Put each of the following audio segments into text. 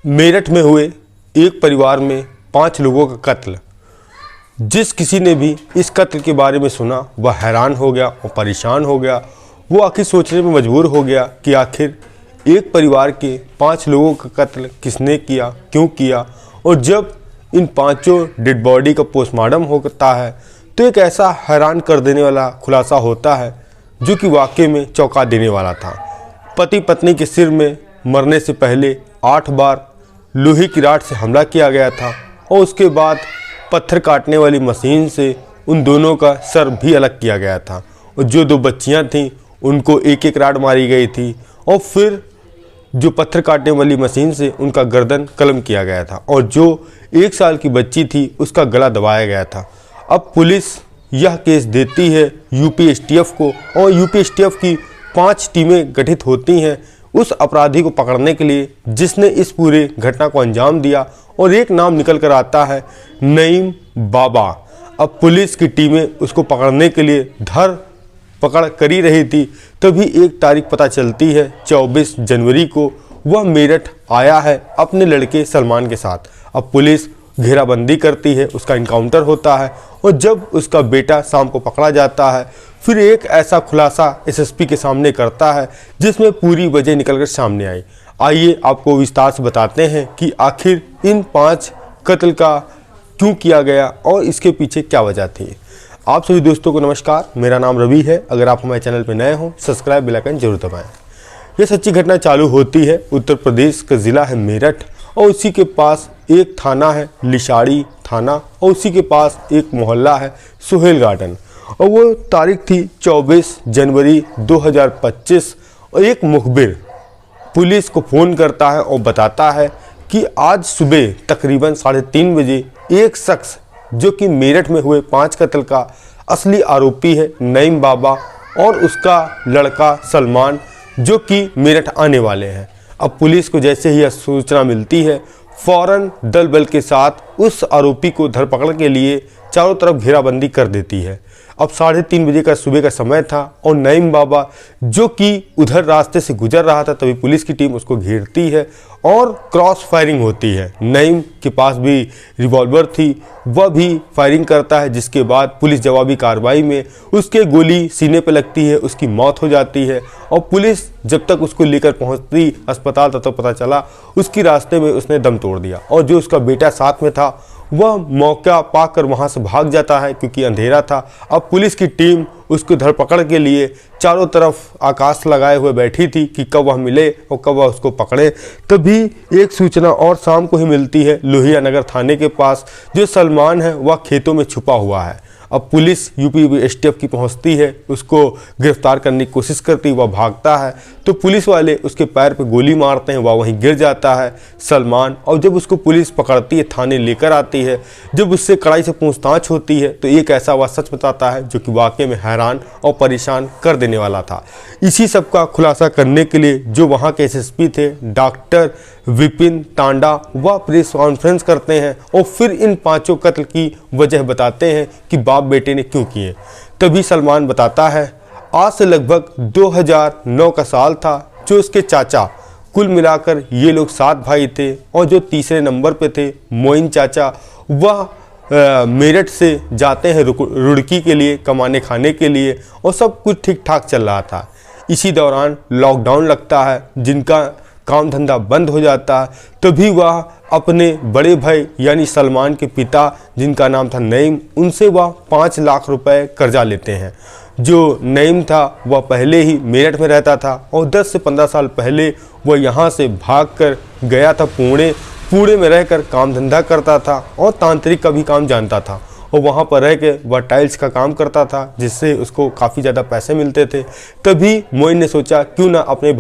मेरठ में हुए एक परिवार में 5 लोगों का कत्ल। जिस किसी ने भी इस कत्ल के बारे में सुना वह हैरान हो गया और परेशान हो गया। वो आखिर सोचने में मजबूर हो गया कि आखिर एक परिवार के 5 लोगों का कत्ल किसने किया, क्यों किया। और जब इन 5 डेड बॉडी का पोस्टमार्टम होता है तो एक ऐसा हैरान कर देने वाला खुलासा होता है जो कि वाकई में चौंका देने वाला था। पति पत्नी के सिर में मरने से पहले 8 बार लोहे की रॉड से हमला किया गया था और उसके बाद पत्थर काटने वाली मशीन से उन दोनों का सर भी अलग किया गया था। और जो 2 बच्चियां थीं उनको एक एक रॉड मारी गई थी और फिर जो पत्थर काटने वाली मशीन से उनका गर्दन कलम किया गया था और जो 1 साल की बच्ची थी उसका गला दबाया गया था। अब पुलिस यह केस देती है यूपी एसटीएफ को और यूपी एसटीएफ की 5 टीमें गठित होती हैं उस अपराधी को पकड़ने के लिए जिसने इस पूरे घटना को अंजाम दिया। और एक नाम निकल कर आता है नईम बाबा। अब पुलिस की टीमें उसको पकड़ने के लिए धर पकड़ कर ही रही थी, तभी एक तारीख पता चलती है 24 जनवरी को वह मेरठ आया है अपने लड़के सलमान के साथ। अब पुलिस घेराबंदी करती है, उसका इनकाउंटर होता है और जब उसका बेटा शाम को पकड़ा जाता है फिर एक ऐसा खुलासा एसएसपी के सामने करता है जिसमें पूरी वजह निकलकर सामने आई। आइए आपको विस्तार से बताते हैं कि आखिर इन 5 कत्ल का क्यों किया गया और इसके पीछे क्या वजह थी। आप सभी दोस्तों को नमस्कार, मेरा नाम रवि है। अगर आप हमारे चैनल पर नए हों सब्सक्राइब बेल आइकन जरूर दबाएं। यह सच्ची घटना चालू होती है उत्तर प्रदेश का ज़िला है मेरठ और उसी के पास एक थाना है लिसाड़ी थाना और उसी के पास एक मोहल्ला है सुहेल गार्डन। और वो तारीख थी 24 जनवरी 2025 और एक मुखबिर पुलिस को फ़ोन करता है और बताता है कि आज सुबह तकरीबन 3:30 बजे एक शख्स जो कि मेरठ में हुए 5 कत्ल का असली आरोपी है नईम बाबा और उसका लड़का सलमान जो कि मेरठ आने वाले हैं। अब पुलिस को जैसे ही यह सूचना मिलती है फौरन दल बल के साथ उस आरोपी को धरपकड़ के लिए चारों तरफ घेराबंदी कर देती है। अब 3:30 बजे का सुबह का समय था और नईम बाबा जो कि उधर रास्ते से गुजर रहा था तभी पुलिस की टीम उसको घेरती है और क्रॉस फायरिंग होती है। नईम के पास भी रिवॉल्वर थी, वह भी फायरिंग करता है जिसके बाद पुलिस जवाबी कार्रवाई में उसके गोली सीने पर लगती है, उसकी मौत हो जाती है। और पुलिस जब तक उसको लेकर पहुंचती अस्पताल तब तक पता चला उसकी रास्ते में उसने दम तोड़ दिया और जो उसका बेटा साथ में था वह मौका पाकर वहां से भाग जाता है क्योंकि अंधेरा था। अब पुलिस की टीम उसको धरपकड़ के लिए चारों तरफ आकाश लगाए हुए बैठी थी कि कब वह मिले और कब वह उसको पकड़े। तभी एक सूचना और शाम को ही मिलती है लोहिया नगर थाने के पास जो सलमान है वह खेतों में छुपा हुआ है। अब पुलिस यूपी एसटीएफ की पहुंचती है, उसको गिरफ्तार करने की कोशिश करती, वह भागता है तो पुलिस वाले उसके पैर पे गोली मारते हैं, वह वहीं गिर जाता है सलमान। और जब उसको पुलिस पकड़ती है थाने लेकर आती है, जब उससे कड़ाई से पूछताछ होती है तो एक ऐसा वह सच बताता है जो कि वाकई में हैरान और परेशान कर देने वाला था। इसी सब का खुलासा करने के लिए जो वहाँ के एसएसपी थे डॉक्टर विपिन टांडा वह प्रेस कॉन्फ्रेंस करते हैं और फिर इन 5 कत्ल की वजह बताते हैं कि बाप बेटे ने क्यों किए। तभी सलमान बताता है आज से लगभग 2009 का साल था जो उसके चाचा, कुल मिलाकर ये लोग 7 भाई थे और जो तीसरे नंबर पे थे मोइन चाचा वह मेरठ से जाते हैं रुड़की के लिए कमाने खाने के लिए और सब कुछ ठीक ठाक चल रहा था। इसी दौरान लॉकडाउन लगता है, जिनका काम धंधा बंद हो जाता है, तभी वह अपने बड़े भाई यानी सलमान के पिता जिनका नाम था नईम, उनसे वह 5 लाख रुपए कर्जा लेते हैं। जो नईम था वह पहले ही मेरठ में रहता था और 10 से 15 साल पहले वह यहाँ से भागकर गया था पुणे में रहकर काम धंधा करता था और तांत्रिक का भी काम जानता था और वहाँ पर रह के वह टाइल्स का काम करता था जिससे उसको काफ़ी ज़्यादा पैसे मिलते थे। तभी मोइन ने सोचा क्यों ना अपने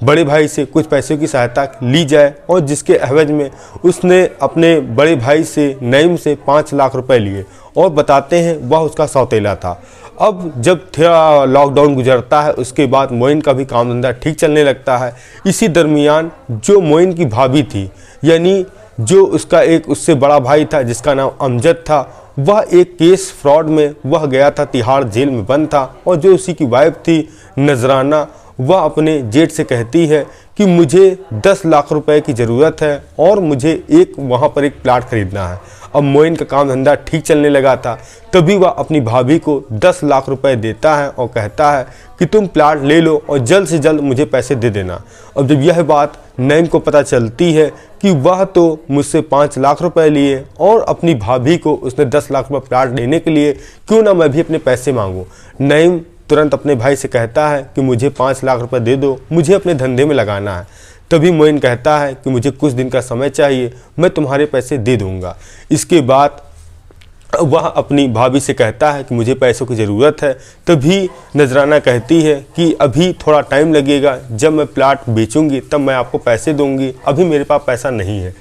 बड़े भाई से कुछ पैसों की सहायता ली जाए और जिसके एवज में उसने अपने बड़े भाई से नईम से 5 लाख रुपए लिए और बताते हैं वह उसका सौतेला था। अब जब थोड़ा लॉकडाउन गुजरता है उसके बाद मोइन का भी काम धंधा ठीक चलने लगता है। इसी दरमियान जो मोइन की भाभी थी यानी जो उसका एक उससे बड़ा भाई था जिसका नाम अमजद था, वह एक केस फ्रॉड में वह गया था, तिहाड़ जेल में बंद था। और जो उसी की वाइफ थी नजराना, वह अपने जेठ से कहती है कि मुझे 10 लाख रुपए की ज़रूरत है और मुझे वहाँ पर एक प्लाट खरीदना है। अब मोइन का काम धंधा ठीक चलने लगा था, तभी वह अपनी भाभी को 10 लाख रुपए देता है और कहता है कि तुम प्लाट ले लो और जल्द से जल्द मुझे पैसे दे देना। अब जब यह बात नईम को पता चलती है कि वह तो मुझसे 5 लाख रुपए लिए और अपनी भाभी को उसने 10 लाख रुपए प्लाट देने के लिए, क्यों ना मैं भी अपने पैसे मांगूं। नईम तुरंत अपने भाई से कहता है कि मुझे 5 लाख रुपए दे दो, मुझे अपने धंधे में लगाना है। तभी मोइन कहता है कि मुझे कुछ दिन का समय चाहिए, मैं तुम्हारे पैसे दे दूंगा। इसके बाद वह अपनी भाभी से कहता है कि मुझे पैसों की ज़रूरत है। तभी नजराना कहती है कि अभी थोड़ा टाइम लगेगा, जब मैं प्लाट बेचूंगी तब मैं आपको पैसे दूंगी, अभी मेरे पास पैसा नहीं है।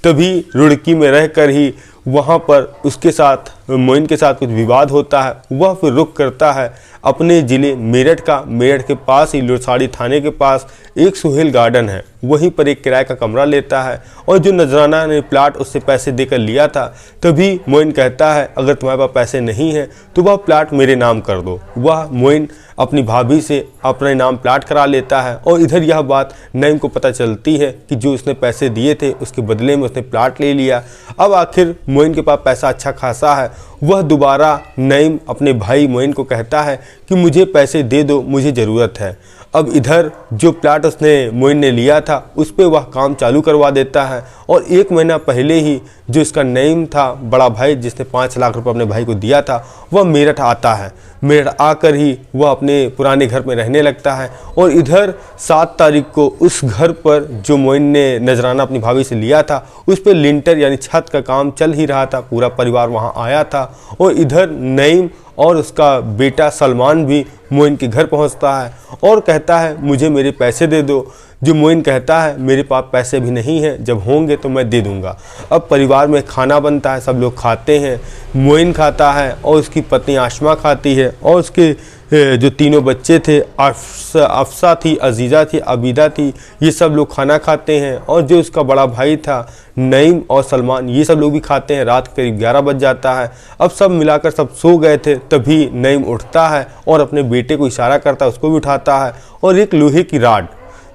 तभी रुड़की में रहकर ही वहाँ पर उसके साथ मोइन के साथ कुछ विवाद होता है। वह फिर रुख करता है अपने ज़िले मेरठ का। मेरठ के पास ही लोसाड़ी थाने के पास एक सुहेल गार्डन है, वहीं पर एक किराए का कमरा लेता है और जो नजराना ने प्लाट उससे पैसे देकर लिया था। तभी मोइन कहता है अगर तुम्हारे पास पैसे नहीं हैं तो वह प्लाट मेरे नाम कर दो। वह मोइन अपनी भाभी से अपने नाम प्लाट करा लेता है और इधर यह बात नईम को पता चलती है कि जो उसने पैसे दिए थे उसके बदले में उसने प्लाट ले लिया। अब आखिर मोइन के पास पैसा अच्छा खासा है। वह दोबारा नईम अपने भाई मोइन को कहता है कि मुझे पैसे दे दो, मुझे ज़रूरत है। अब इधर जो प्लाट उसने मोइन ने लिया था उस पर वह काम चालू करवा देता है और 1 महीना पहले ही जो इसका नईम था, बड़ा भाई जिसने 5 लाख रुपए अपने भाई को दिया था, वह मेरठ आता है। मेरठ आकर ही वह अपने पुराने घर में रहने लगता है और इधर 7 तारीख को उस घर पर जो मोइन ने नजराना अपनी भाभी से लिया था उस पर लिंटर यानी छत का काम चल ही रहा था। पूरा परिवार वहाँ आया था और इधर नईम और उसका बेटा सलमान भी मोइन के घर पहुंचता है और कहता है मुझे मेरे पैसे दे दो। जो मोइन कहता है मेरे पास पैसे भी नहीं हैं, जब होंगे तो मैं दे दूंगा। अब परिवार में खाना बनता है, सब लोग खाते हैं। मोइन खाता है और उसकी पत्नी आशमा खाती है और उसके जो तीनों बच्चे थे, अफसा थी, अजीज़ा थी, अबीदा थी, ये सब लोग खाना खाते हैं और जो उसका बड़ा भाई था नईम और सलमान, ये सब लोग भी खाते हैं। रात करीब 11 बज जाता है। अब सब मिलाकर सब सो गए थे। तभी नईम उठता है और अपने बेटे को इशारा करता है, उसको भी उठाता है और एक लोहे की राड,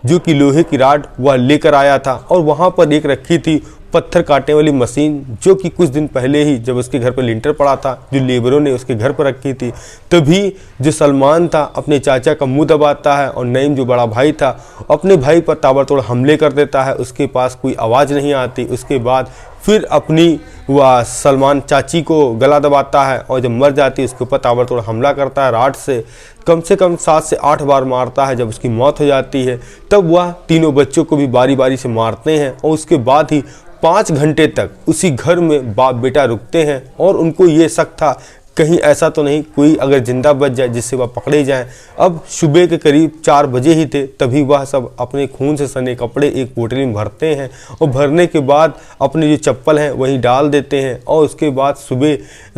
जो कि लोहे की राड वह लेकर आया था और वहाँ पर एक रखी थी पत्थर काटने वाली मशीन, जो कि कुछ दिन पहले ही जब उसके घर पर लिंटर पड़ा था जो लेबरों ने उसके घर पर रखी थी। तभी जो सलमान था अपने चाचा का मुंह दबाता है और नईम जो बड़ा भाई था अपने भाई पर ताबड़तोड़ हमले कर देता है। उसके पास कोई आवाज़ नहीं आती। उसके बाद फिर अपनी वह सलमान चाची को गला दबाता है और जब मर जाती है उसके ऊपर ताबड़तोड़ हमला करता है राड से कम 7 से 8 बार मारता है। जब उसकी मौत हो जाती है तब वह तीनों बच्चों को भी बारी बारी से मारते हैं और उसके बाद ही 5 घंटे तक उसी घर में बाप बेटा रुकते हैं और उनको ये शक था कहीं ऐसा तो नहीं कोई अगर जिंदा बच जाए जिससे वह पकड़े जाएं। अब सुबह के करीब 4 बजे ही थे, तभी वह सब अपने खून से सने कपड़े एक पोटली में भरते हैं और भरने के बाद अपने जो चप्पल हैं वहीं डाल देते हैं और उसके बाद सुबह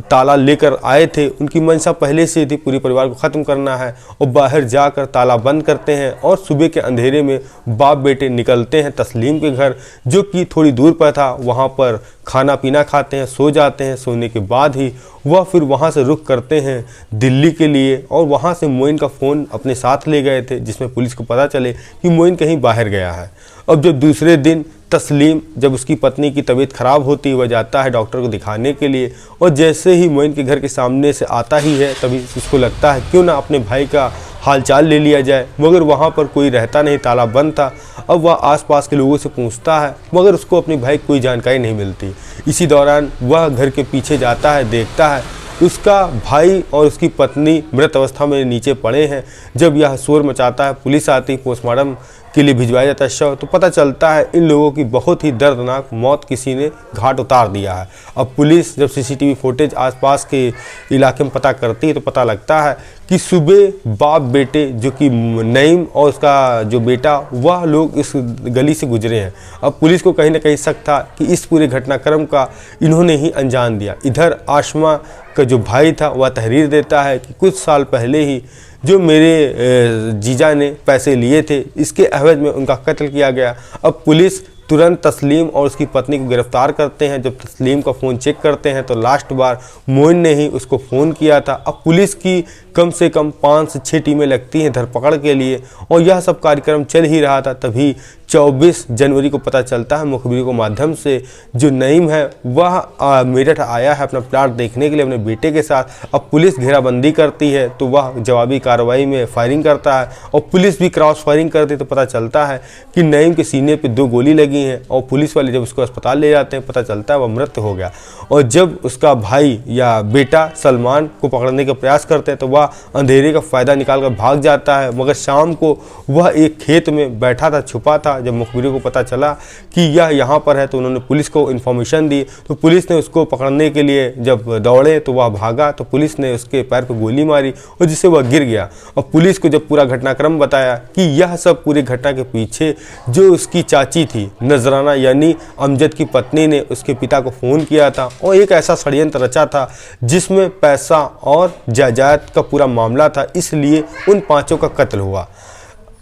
ताला लेकर आए थे। उनकी मंशा पहले से थी पूरे परिवार को ख़त्म करना है और बाहर जाकर ताला बंद करते हैं और सुबह के अंधेरे में बाप बेटे निकलते हैं तस्लीम के घर, जो कि थोड़ी दूर पर था। वहाँ पर खाना पीना खाते हैं, सो जाते हैं। सोने के बाद ही वह फिर वहाँ से रुख करते हैं दिल्ली के लिए और वहाँ से मोइन का फ़ोन अपने साथ ले गए थे, जिसमें पुलिस को पता चले कि मोइन कहीं बाहर गया है। अब जब दूसरे दिन तस्लीम, जब उसकी पत्नी की तबीयत ख़राब होती है, वह जाता है डॉक्टर को दिखाने के लिए और जैसे ही मोइन के घर के सामने से आता ही है तभी उसको लगता है क्यों ना अपने भाई का हालचाल ले लिया जाए, मगर वहाँ पर कोई रहता नहीं, ताला बंद था। अब वह आसपास के लोगों से पूछता है मगर उसको अपने भाई की कोई जानकारी नहीं मिलती। इसी दौरान वह घर के पीछे जाता है, देखता है उसका भाई और उसकी पत्नी मृत अवस्था में नीचे पड़े हैं। जब यह शोर मचाता है, पुलिस आती, पोस्टमार्टम के लिए भिजवाया जाता है शव, तो पता चलता है इन लोगों की बहुत ही दर्दनाक मौत किसी ने घाट उतार दिया है। अब पुलिस जब सीसीटीवी फुटेज आसपास के इलाके में पता करती है तो पता लगता है कि सुबह बाप बेटे जो कि नईम और उसका जो बेटा, वह लोग इस गली से गुजरे हैं। अब पुलिस को कहीं ना कहीं शक था कि इस पूरे घटनाक्रम का इन्होंने ही अंजाम दिया। इधर आशमा का जो भाई था वह तहरीर देता है कि कुछ साल पहले ही जो मेरे जीजा ने पैसे लिए थे, इसके एवज में उनका कत्ल किया गया। अब पुलिस तुरंत तस्लीम और उसकी पत्नी को गिरफ्तार करते हैं। जब तस्लीम का फ़ोन चेक करते हैं तो लास्ट बार मोइन ने ही उसको फ़ोन किया था। अब पुलिस की कम से कम 5 से 6 टीमें लगती हैं धरपकड़ के लिए और यह सब कार्यक्रम चल ही रहा था। तभी 24 जनवरी को पता चलता है मुखबिरों के माध्यम से जो नईम है वह मेरठ आया है अपना प्लाट देखने के लिए अपने बेटे के साथ। अब पुलिस घेराबंदी करती है तो वह जवाबी कार्रवाई में फायरिंग करता है और पुलिस भी क्रॉस फायरिंग करती है। तो पता चलता है कि नईम के सीने पे 2 गोली लगी हैं और पुलिस वाले जब उसको अस्पताल ले जाते हैं पता चलता है वह मृत हो गया। और जब उसका भाई या बेटा सलमान को पकड़ने का प्रयास करते हैं तो वह अंधेरे का फ़ायदा निकालकर भाग जाता है, मगर शाम को वह एक खेत में बैठा था, छुपा था। जब मुखबिरों को पता चला कि यह यहाँ पर है तो उन्होंने पुलिस को इन्फॉर्मेशन दी। तो पुलिस ने उसको पकड़ने के लिए जब दौड़े तो वह भागा तो पुलिस ने उसके पैर पर गोली मारी और जिससे वह गिर गया। और पुलिस को जब पूरा घटनाक्रम बताया कि यह सब पूरी घटना के पीछे जो उसकी चाची थी नजराना यानी अमजद की पत्नी ने उसके पिता को फ़ोन किया था और एक ऐसा षड्यंत्र रचा था जिसमें पैसा और जायदाद का पूरा मामला था, इसलिए उन 5 का कत्ल हुआ।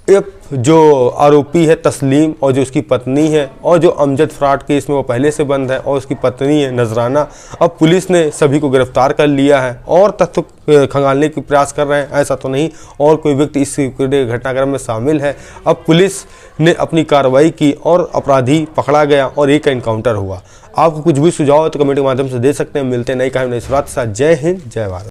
अब जो आरोपी है तस्लीम और जो उसकी पत्नी है और जो अमजद फ्रॉड केस में वो पहले से बंद है और उसकी पत्नी है नजराना, अब पुलिस ने सभी को गिरफ्तार कर लिया है और तथ्य खंगालने की प्रयास कर रहे हैं। ऐसा तो नहीं और कोई व्यक्ति इस घटनाक्रम में शामिल है। अब पुलिस ने अपनी कार्रवाई की और अपराधी पकड़ा गया और एक का इनकाउंटर हुआ। आपको कुछ भी सुझाव है तो कमेंट के माध्यम से दे सकते हैं। मिलते हैं नई कहानी नई शुरुआत के साथ। जय हिंद, जय भारत।